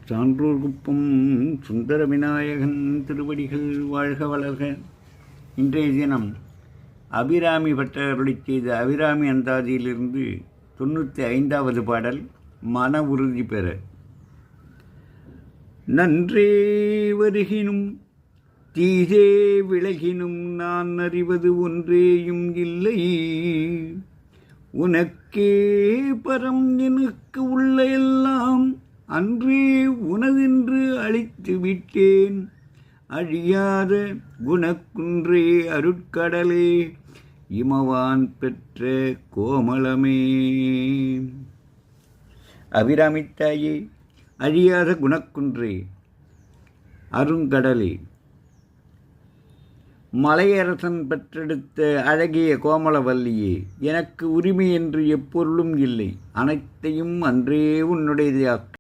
சான்றோர் குப்பம் சுந்தர விநாயகன் திருவடிகள் வாழ்க வளர்க. இன்றைய தினம் அபிராமி பட்டர் அருளிச் செய்த அபிராமி அந்தாதியிலிருந்து 95வது பாடல். மன உறுதி பெற. நன்றே வருகினும் தீதே விலகினும் நான் அறிவது ஒன்றேயும் இல்லை. உனக்கே பரம் எனக்கு உள்ள எல்லாம் அன்றே உனதென்று அழித்து விட்டேன். அழியாத குணக்குன்றே அருட்கடலே இமவான் பெற்ற கோமளமே. அபிராமித்தாயே, அழியாத குணக்குன்றே அருங்கடலே, மலையரசன் பெற்றெடுத்த அழகிய கோமளவல்லியே, எனக்கு உரிமை என்று எப்பொருளும் இல்லை. அனைத்தையும் அன்றே உன்னுடையதாக்கு